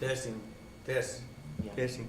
Testing, test, Yeah. testing.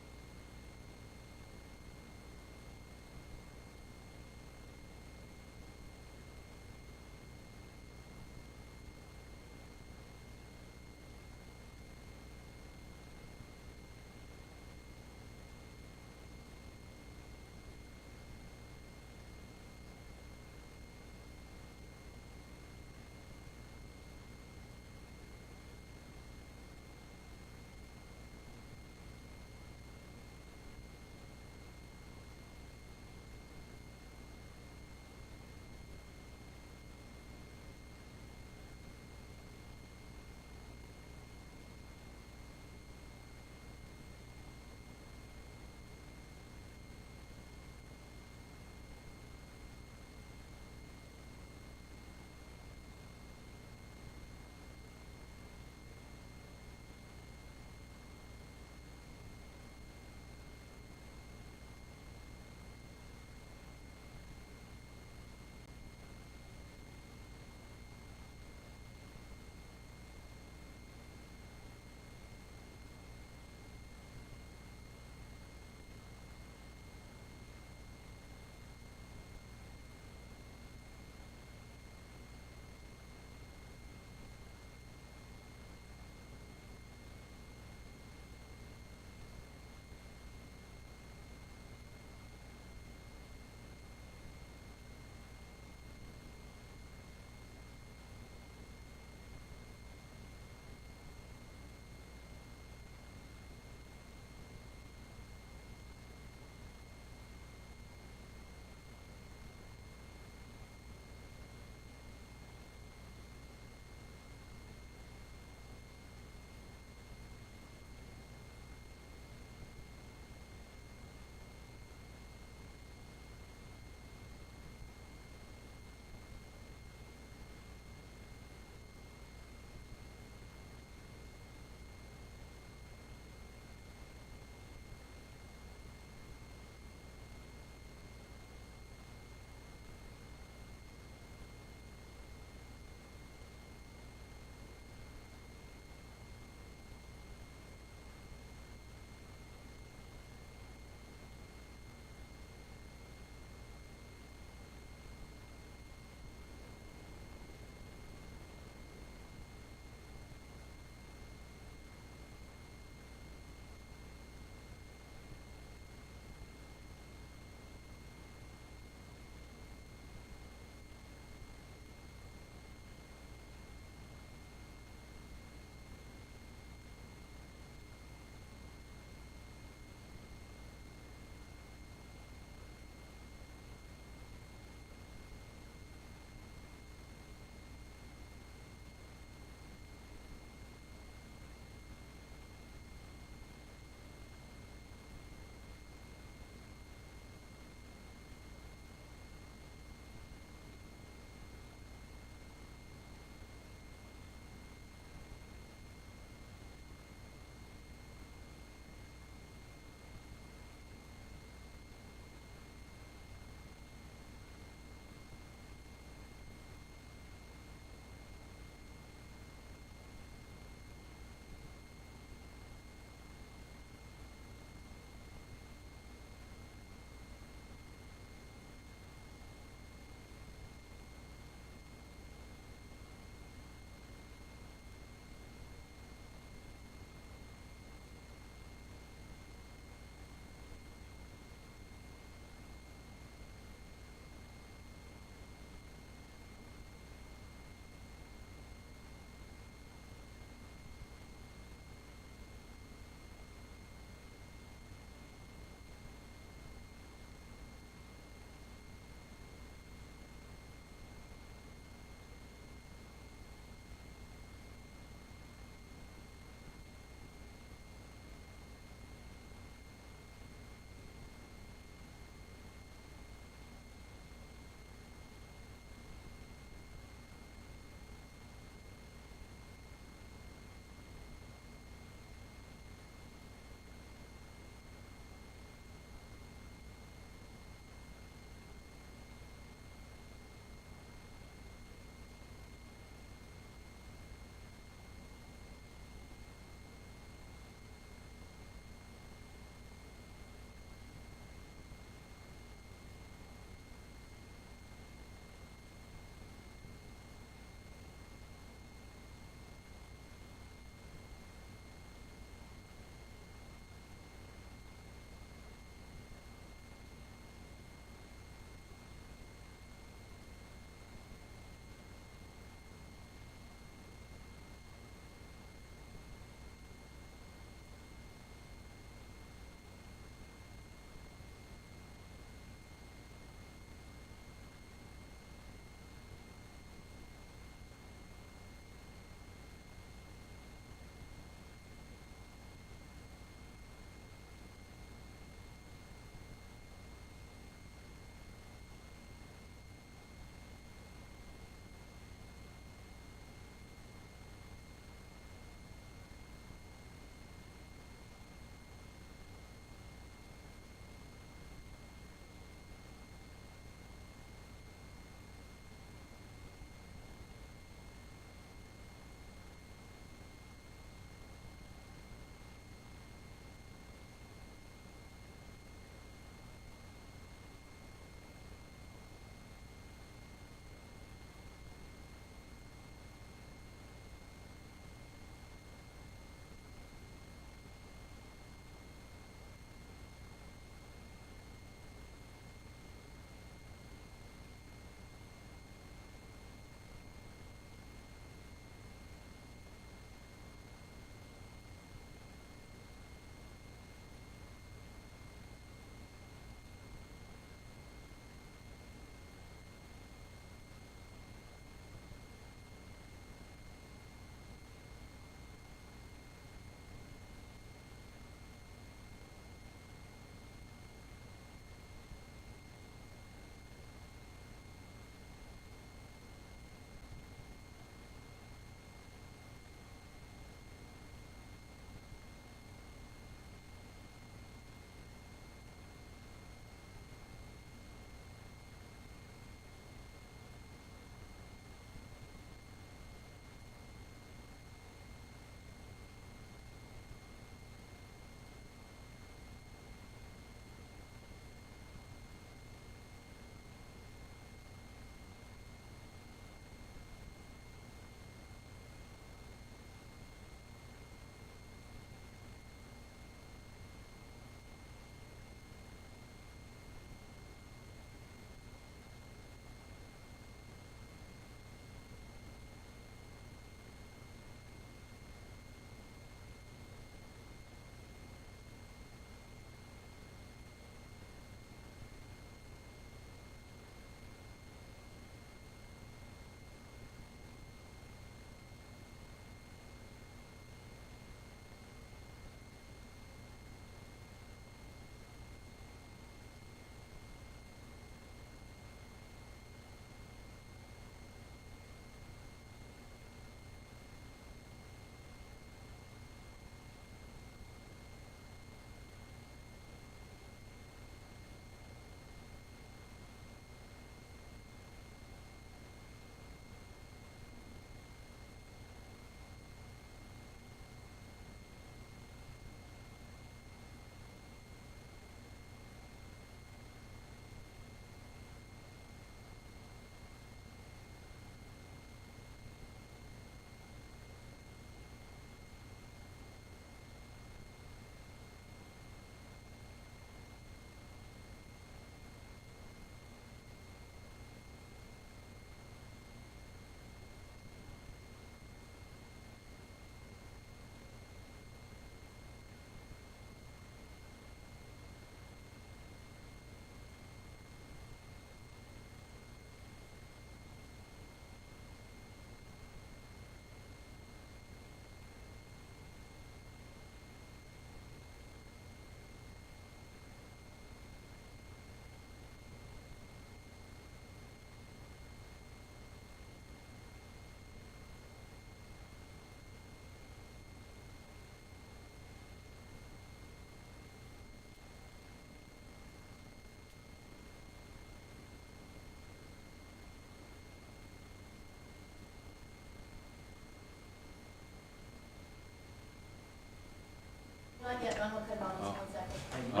Not yet, I'm gonna put it on this 1 second.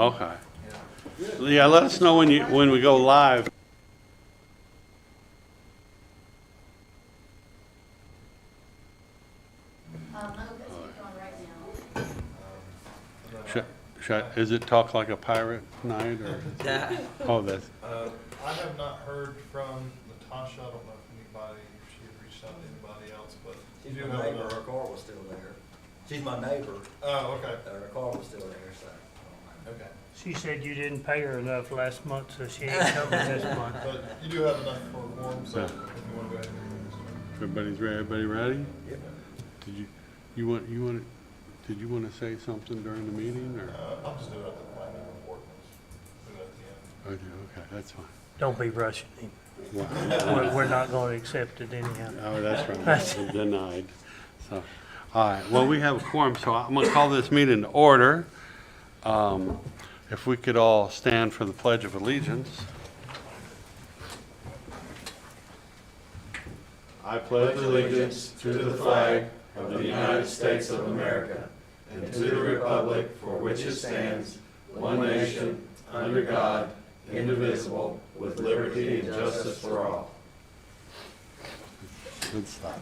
Okay. Yeah, let us know when we go live. I'm gonna put speaker on right now. Is it Talk Like a Pirate night or? Oh, that's, I have not heard from Natasha. I don't know if anybody, if she had reached out to anybody else, but. She's you my have neighbor, another- her car was still there. She's my neighbor, Oh, okay, her car was still there, so. okay. She said you didn't pay her enough last month, so she ain't coming this month. But you do have enough for a quorum, so if you want to go ahead and move this. everybody's ready, everybody ready? Yep. Did you want to say something during the meeting or? I'll just do it at the planning report. Do it at the end. Okay, that's fine. Don't be rushing him. Wow. We're not gonna accept it anyhow. Oh, that's right, denied. So, all right, well, we have a quorum, so I'm gonna call this meeting to order. If we could all stand for the Pledge of Allegiance. I pledge allegiance to the flag of the United States of America and to the republic for which it stands, one nation, under God, indivisible, with liberty and justice for all. Good stuff.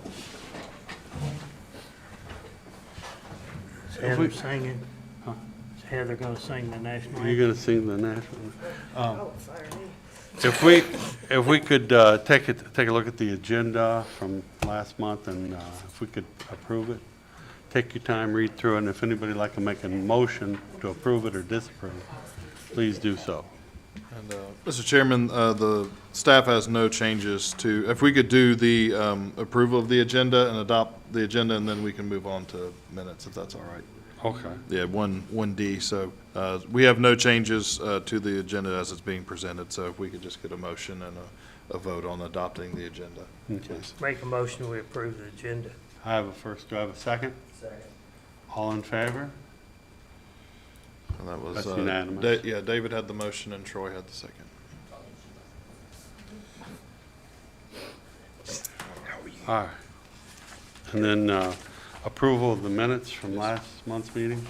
Is Heather singing? Is Heather gonna sing the national anthem? You're gonna sing the national? If we could take a look at the agenda from last month, and if we could approve it, take your time, read through it, and if anybody would like to make a motion to approve it or disapprove, please do so. And, Mr. Chairman, the staff has no changes to, if we could do the approval of the agenda and adopt the agenda, and then we can move on to minutes, if that's all right. Okay. Yeah, 1D, so we have no changes to the agenda as it's being presented, so if we could just get a motion and a vote on adopting the agenda, Okay. please. Make a motion, we approve the agenda. I have a first, do I have a second? Second. All in favor? And that was, That's unanimous. Yeah, David had the motion and Troy had the second. All right. And then approval of the minutes from last month's meeting?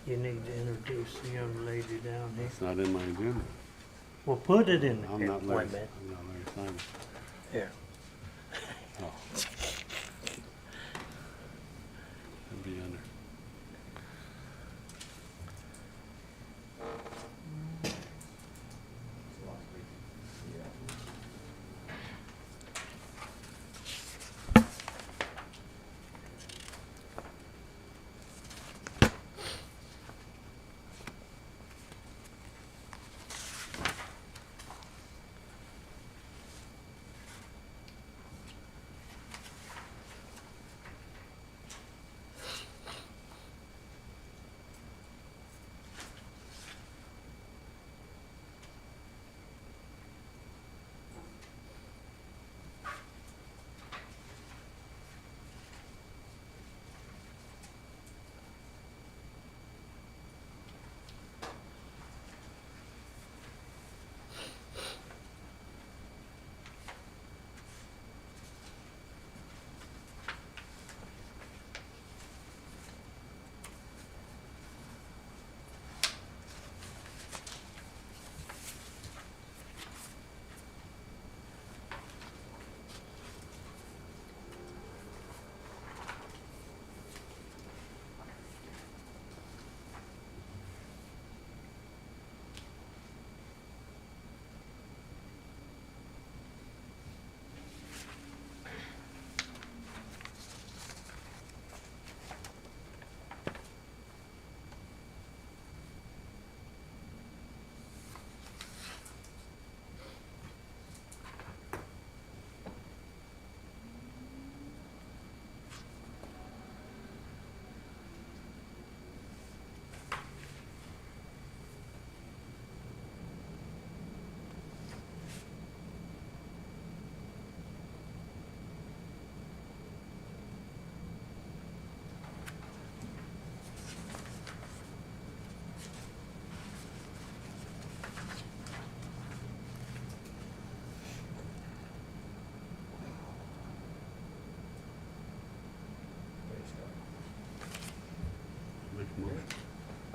You need to introduce the young lady down here. It's not in my agenda. Well, put it in I'm there. not Wait Larry, a minute. I'm not Larry Simon. Here. Oh. It'd be under.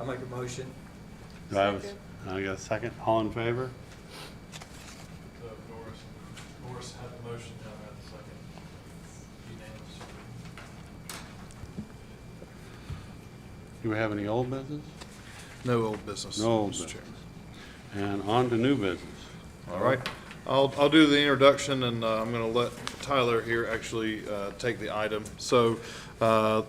I make a motion. Do I have, I got a second? All in favor? Doris had the motion, John had the second. Unanimous. Do we have any old business? No old business. No old Mr. business. Chairman. And on to new business. All right. I'll do the introduction, and I'm going to let Tyler here actually take the item. So the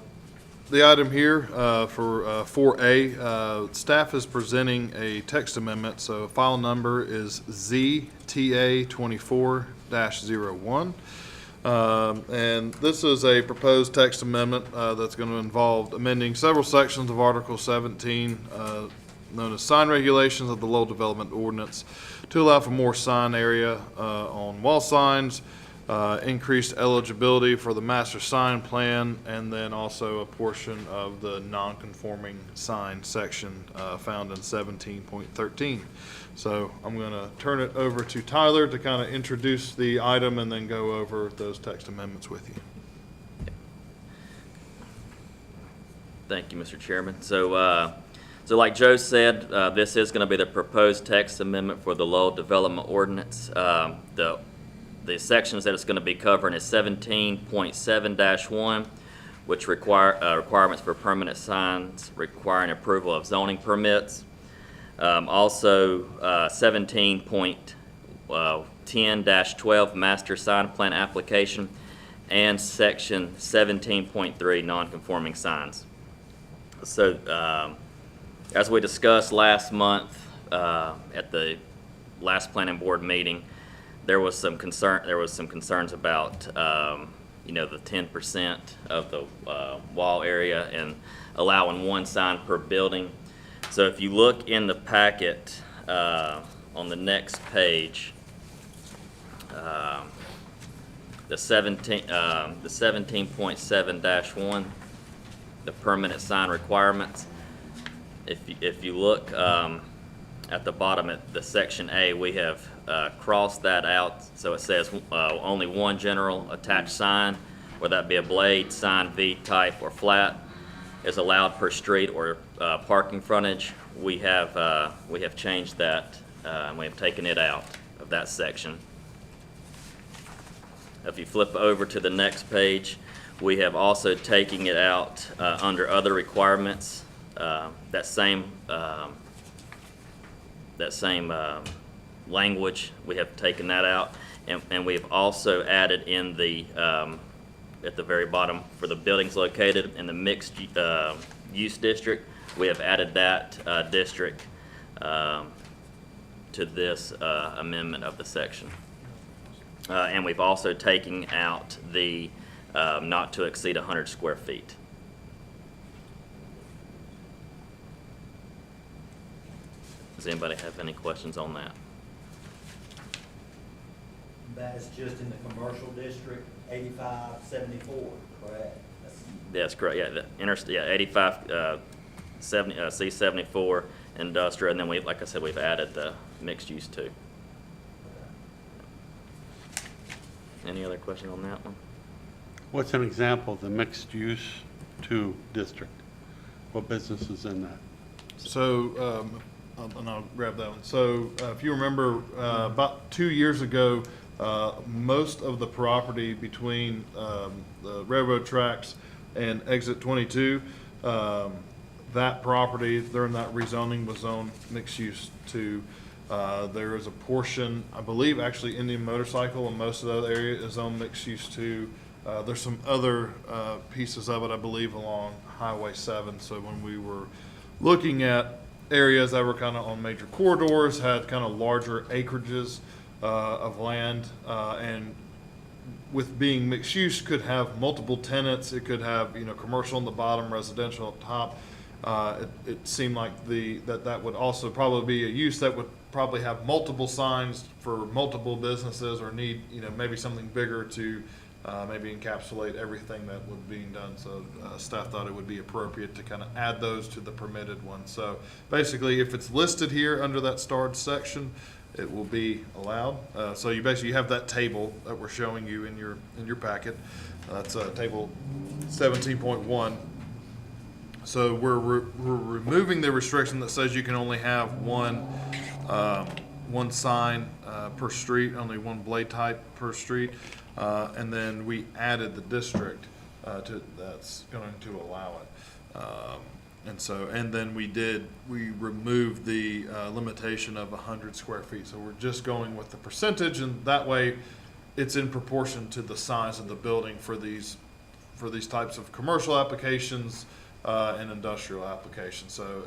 item here for 4A, staff is presenting a text amendment. So file number is ZTA24-01. And this is a proposed text amendment that's going to involve amending several sections of Article 17, known as sign regulations of the Lowell Development Ordinance, to allow for more sign area on wall signs, increased eligibility for the master sign plan, and then also a portion of the non-conforming sign section found in 17.13. So I'm going to turn it over to Tyler to kind of introduce the item and then go over those text amendments with you. Thank you, Mr. Chairman. So like Joe said, this is going to be the proposed text amendment for the Lowell Development Ordinance. The sections that it's going to be covering is 17.7-1, which requirements for permanent signs requiring approval of zoning permits. Also, 17.10-12 master sign plan application, and section 17.3 non-conforming signs. So, as we discussed last month at the last planning board meeting, there was some concerns about the 10% of the wall area and allowing one sign per building. So if you look in the packet on the next page, the 17.7-1, the permanent sign requirements. If you look at the bottom at the section A, we have crossed that out, so it says only one general attached sign, whether that be a blade, sign, V type, or flat, is allowed per street or parking frontage. We have changed that, and we have taken it out of that section. If you flip over to the next page, we have also taken it out under other requirements. That same language, we have taken that out, and we've also added in the at the very bottom for the buildings located in the mixed use district, we have added that district to this amendment of the section. And we've also taken out the not to exceed 100 square feet. Does anybody have any questions on that? That is just in the commercial district, 8574, correct? That's correct. Yeah, the 85, 70, C74 industrial, and then we, like I said, we've added the mixed use too. Any other question on that one? What's an example of the mixed use 2 district? What business is in that? So, and I'll grab that one. So, if you remember, about 2 years ago, most of the property between the railroad tracks and exit 22, that property during that rezoning was zoned mixed use 2. There is a portion, I believe, actually Indian Motorcycle, and most of that area is zoned mixed use 2. There's some other pieces of it, I believe, along Highway 7. So when we were looking at areas that were kind of on major corridors, had kind of larger acreages of land, and with being mixed use, could have multiple tenants. It could have, commercial on the bottom, residential up top. It seemed like that would also probably be a use that would probably have multiple signs for multiple businesses, or need, maybe something bigger to maybe encapsulate everything that was being done. So staff thought it would be appropriate to kind of add those to the permitted one. So basically, if it's listed here under that starred section, it will be allowed. So you basically have that table that we're showing you in your packet. That's table 17.1. So we're removing the restriction that says you can only have one sign per street, only one blade type per street. And then we added the district that's going to allow it. And then we removed the limitation of 100 square feet. So we're just going with the percentage, and that way it's in proportion to the size of the building for these types of commercial applications and industrial applications. So,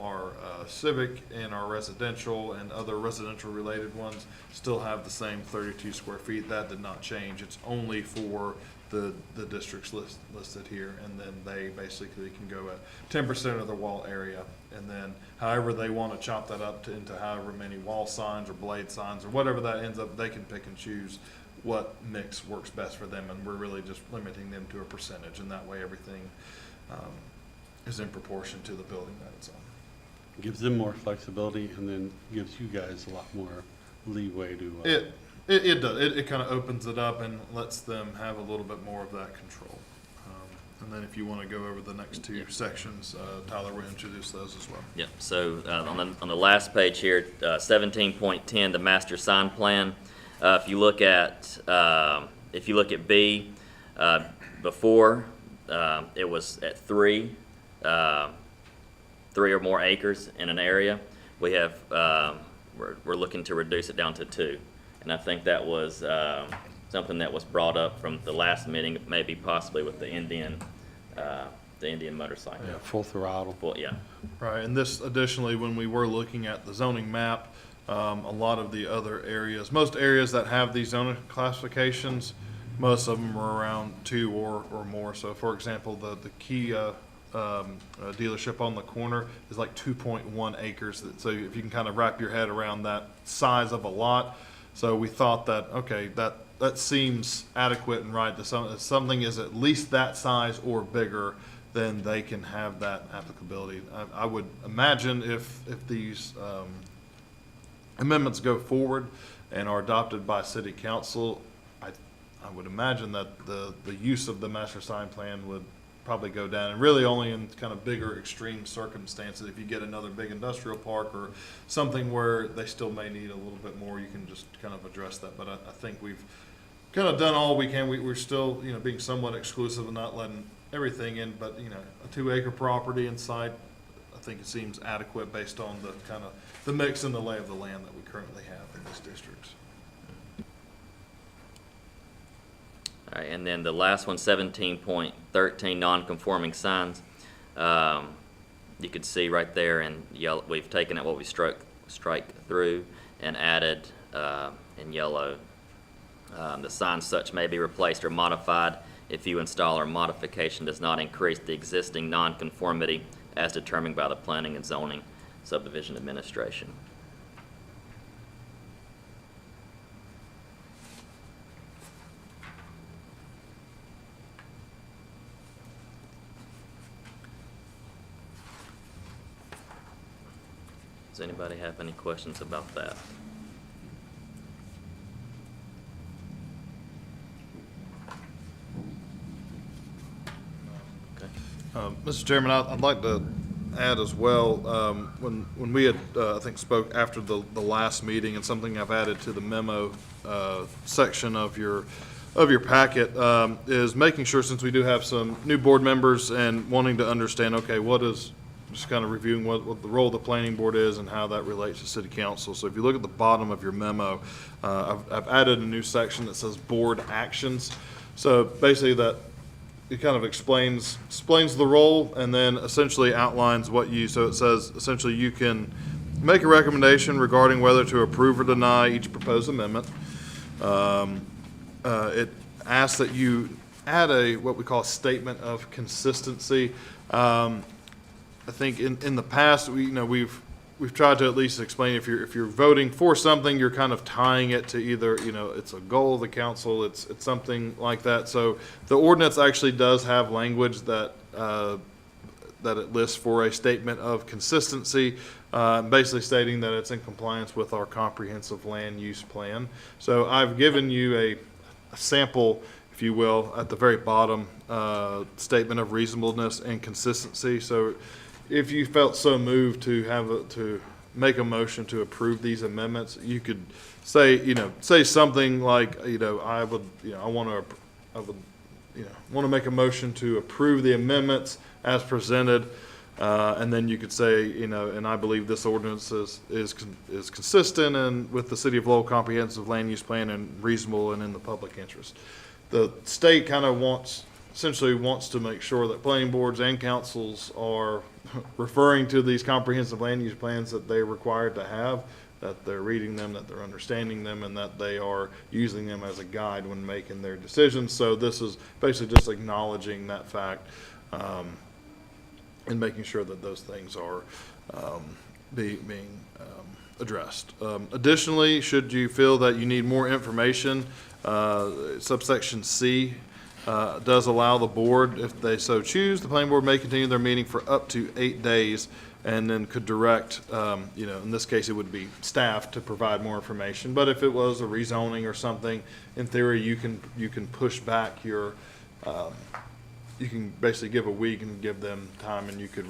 our civic and our residential and other residential related ones still have the same 32 square feet. That did not change. It's only for the districts listed here, and then they basically can go at 10% of the wall area, and then however they want to chop that up into however many wall signs or blade signs or whatever that ends up, they can pick and choose what mix works best for them, and we're really just limiting them to a percentage, and that way everything is in proportion to the building that it's on. Gives them more flexibility and then gives you guys a lot more leeway to. It does. It kind of opens it up and lets them have a little bit more of that control. And then if you want to go over the next two sections, Tyler will introduce those as well. Yep, so on the last page here, 17.10, the master sign plan. If you look at B, before it was at three or more acres in an area. We have we're looking to reduce it down to 2, and I think that was something that was brought up from the last meeting, maybe possibly with the Indian motorcycle. Yeah, full throttle. Yeah. Right, and this additionally, when we were looking at the zoning map, a lot of the other areas, most areas that have these zoning classifications, most of them are around 2 or more. So for example, the Kia dealership on the corner is like 2.1 acres. So if you can kind of wrap your head around that size of a lot. So we thought that, okay, that seems adequate and right. If something is at least that size or bigger, then they can have that applicability. I would imagine if these amendments go forward and are adopted by city council, I would imagine that the use of the master sign plan would probably go down, and really only in kind of bigger extreme circumstances. If you get another big industrial park or something where they still may need a little bit more, you can just kind of address that. But I think we've kind of done all we can. We're still, being somewhat exclusive and not letting everything in, but, a 2-acre property in sight, I think it seems adequate based on the kind of the mix and the lay of the land that we currently have in these districts. All right, and then the last one, 17.13, non-conforming signs. You can see right there in yellow, we've taken out what we strike through and added in yellow. The signs such may be replaced or modified if you install or modification does not increase the existing non-conformity as determined by the Planning and Zoning Subdivision Administration. Does anybody have any questions about that? Okay. Mr. Chairman, I'd like to add as well, when we had, I think, spoke after the last meeting, and something I've added to the memo section of your packet is making sure, since we do have some new board members and wanting to understand, okay, just kind of reviewing what the role of the planning board is and how that relates to city council. So if you look at the bottom of your memo, I've added a new section that says board actions. So basically that it kind of explains the role and then essentially outlines so it says essentially you can make a recommendation regarding whether to approve or deny each proposed amendment. It asks that you add what we call a statement of consistency. I think in the past, we've tried to at least explain if you're voting for something, you're kind of tying it to either, it's a goal of the council, it's something like that. So the ordinance actually does have language that it lists for a statement of consistency, basically stating that it's in compliance with our comprehensive land use plan. So I've given you a sample, if you will, at the very bottom statement of reasonableness and consistency. So if you felt so moved to make a motion to approve these amendments, you could say something like, I would want to make a motion to approve the amendments as presented. And then you could say, and I believe this ordinance is consistent and with the City of Lowell Comprehensive Land Use Plan and reasonable and in the public interest. The state kind of essentially wants to make sure that planning boards and councils are referring to these comprehensive land use plans that they're required to have, that they're reading them, that they're understanding them, and that they are using them as a guide when making their decisions. So this is basically just acknowledging that fact, and making sure that those things are being addressed. Additionally, should you feel that you need more information, subsection C does allow the board, if they so choose, the planning board may continue their meeting for up to 8 days, and then could direct, in this case, it would be staff to provide more information. But if it was a rezoning or something, in theory, you can push back your, you can basically give a week and give them time, and you could,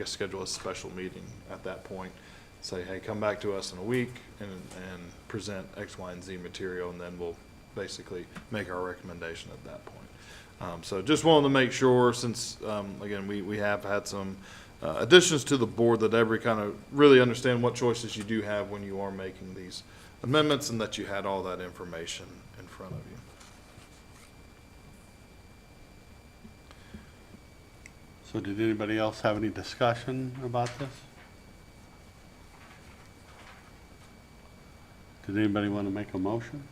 schedule a special meeting at that point. Say, hey, come back to us in a week and present X, Y, and Z material, and then we'll basically make our recommendation at that point. So just wanted to make sure, since, again, we have had some additions to the board, that every kind of really understand what choices you do have when you are making these amendments, and that you had all that information in front of you. So did anybody else have any discussion about this? Did anybody want to make a motion?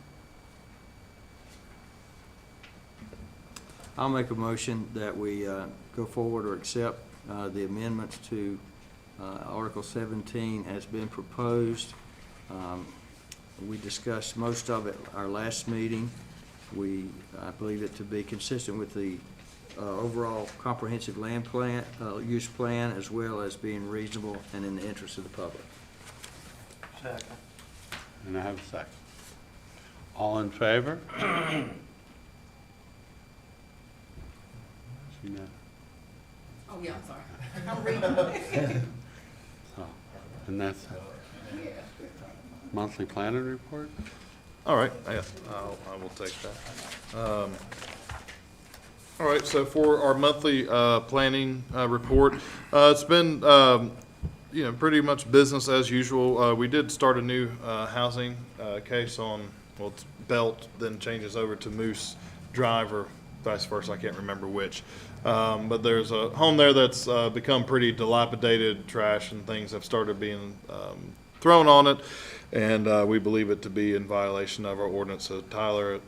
I'll make a motion that we go forward or accept the amendments to Article 17 has been proposed. We discussed most of it our last meeting. I believe it to be consistent with the overall comprehensive land plan, use plan, as well as being reasonable and in the interest of the public. Second. And I have a second. All in favor? Oh, yeah, I'm sorry. I'm reading. So, and that's monthly planning report? All right, I will take that. All right, so for our monthly planning report, it's been pretty much business as usual. We did start a new housing case on, it's Belt, then changes over to Moose Drive, or vice versa, I can't remember which. But there's a home there that's become pretty dilapidated, trash and things have started being thrown on it, and we believe it to be in violation of our ordinance. So Tyler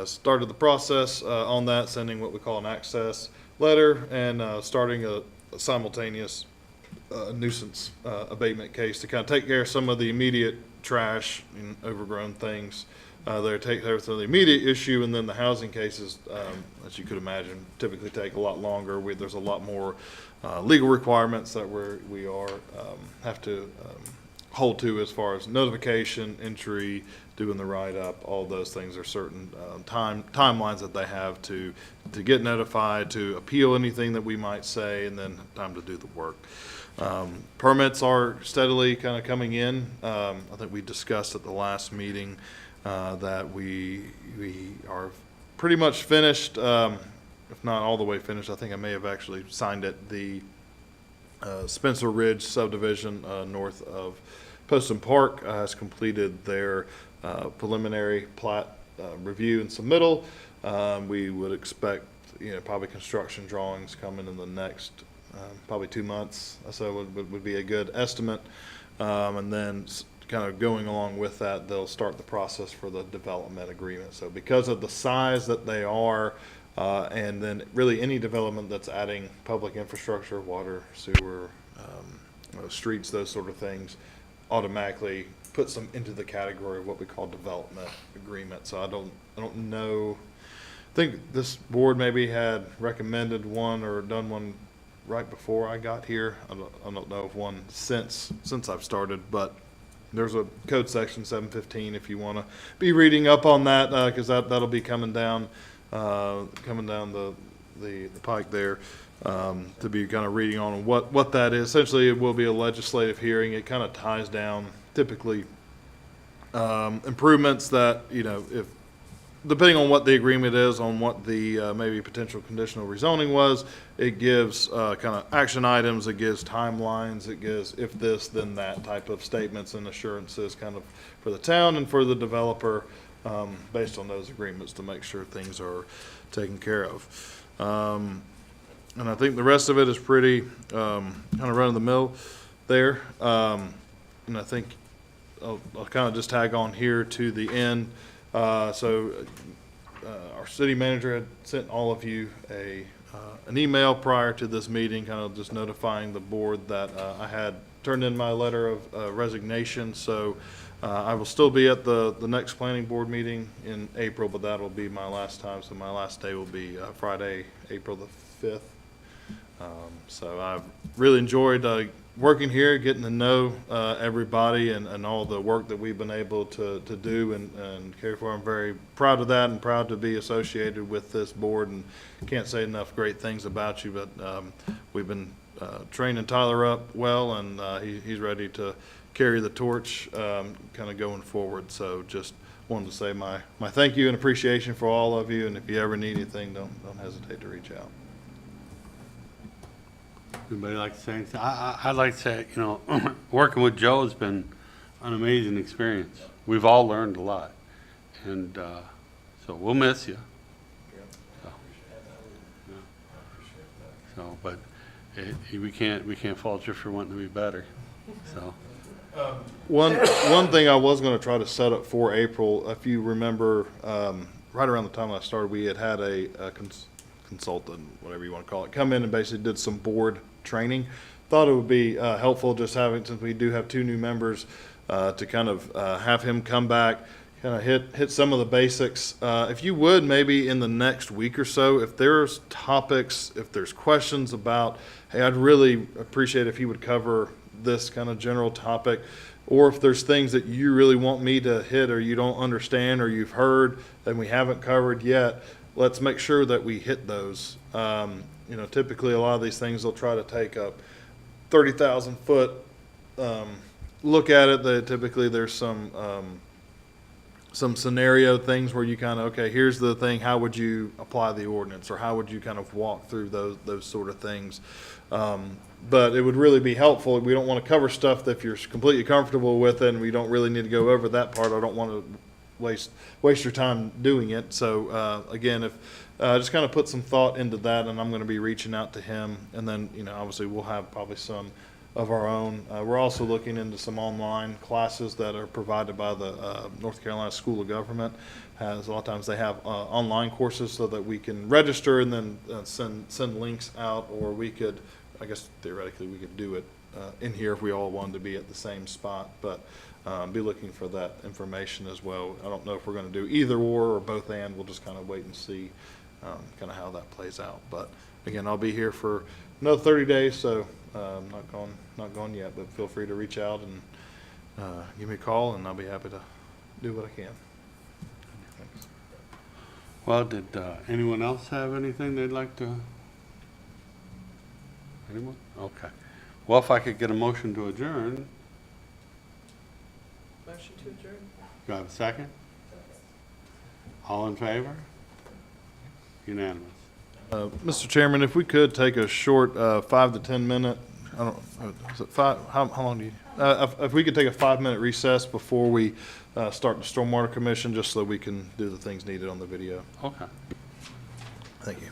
started the process on that, sending what we call an access letter, and starting a simultaneous nuisance abatement case to kind of take care of some of the immediate trash and overgrown things. They take care of the immediate issue, and then the housing cases, as you could imagine, typically take a lot longer. There's a lot more legal requirements that we have to hold to, as far as notification, entry, doing the write-up. All those things are certain timelines that they have to get notified, to appeal anything that we might say, and then time to do the work. Permits are steadily kind of coming in. I think we discussed at the last meeting that we are pretty much finished, if not all the way finished. I think I may have actually signed it. The Spencer Ridge subdivision north of Poston Park has completed their preliminary plat review and submittal. We would expect, probably construction drawings coming in the next probably 2 months. So would be a good estimate. And then kind of going along with that, they'll start the process for the development agreement. So because of the size that they are, and then really any development that's adding public infrastructure, water, sewer, streets, those sort of things, automatically puts them into the category of what we call development agreement. So I don't know. I think this board maybe had recommended one or done one right before I got here. I don't know of one since I've started, but there's a code section 715 if you want to be reading up on that, because that'll be coming down the the pike there, to be kind of reading on what that is. Essentially, it will be a legislative hearing. It kind of ties down typically improvements that, you know, if, depending on what the agreement is, on what the maybe potential conditional rezoning was, it gives kind of action items, it gives timelines, it gives if this, then that type of statements and assurances kind of for the town and for the developer, based on those agreements to make sure things are taken care of. And I think the rest of it is pretty kind of run of the mill there. And I think I'll kind of just tag on here to the end. Our city manager had sent all of you an email prior to this meeting, kind of just notifying the board that I had turned in my letter of resignation. So I will still be at the next planning board meeting in April, but that'll be my last time. So my last day will be Friday, April the 5th. So I've really enjoyed working here, getting to know everybody and all the work that we've been able to do and carry forward. I'm very proud of that and proud to be associated with this board, and can't say enough great things about you, but we've been training Tyler up well, and he's ready to carry the torch kind of going forward. So just wanted to say my thank you and appreciation for all of you, and if you ever need anything, don't hesitate to reach out. Anybody like to say anything? I'd like to say, you know, working with Joe has been an amazing experience. We've all learned a lot, and so we'll miss you. So, but we can't fault you for wanting to be better. So. One thing I was going to try to set up for April, if you remember, right around the time I started, we had a consultant, whatever you want to call it, come in and basically did some board training. Thought it would be helpful just having, since we do have 2 new members, to kind of have him come back, kind of hit some of the basics. If you would, maybe in the next week or so, if there's topics, if there's questions about, hey, I'd really appreciate if he would cover this kind of general topic, or if there's things that you really want me to hit or you don't understand or you've heard and we haven't covered yet, let's make sure that we hit those. You know, typically a lot of these things, they'll try to take a 30,000 foot look at it. Typically there's some scenario things where you kind of, okay, here's the thing, how would you apply the ordinance, or how would you kind of walk through those sort of things. But it would really be helpful. We don't want to cover stuff that if you're completely comfortable with it, and we don't really need to go over that part. I don't want to waste your time doing it. So again, if just kind of put some thought into that, and I'm going to be reaching out to him, and then, you know, obviously we'll have probably some of our own. We're also looking into some online classes that are provided by the North Carolina School of Government. A lot of times they have online courses so that we can register and then send links out, or we could, I guess theoretically we could do it in here if we all wanted to be at the same spot, but be looking for that information as well. I don't know if we're going to do either or both and. We'll just kind of wait and see kind of how that plays out. But again, I'll be here for another 30 days, so not gone yet, but feel free to reach out and give me a call, and I'll be happy to do what I can. Thanks. Well, did anyone else have anything they'd like to? Anyone? Okay. Well, if I could get a motion to adjourn. Motion to adjourn. Do I have a second? All in favor? Unanimous. Mr. Chairman, if we could take a short 5 to 10 minute, I don't, is it 5? How long do you? If we could take a 5-minute recess before we start the Stormwater Commission, just so we can do the things needed on the video. Okay. Thank you.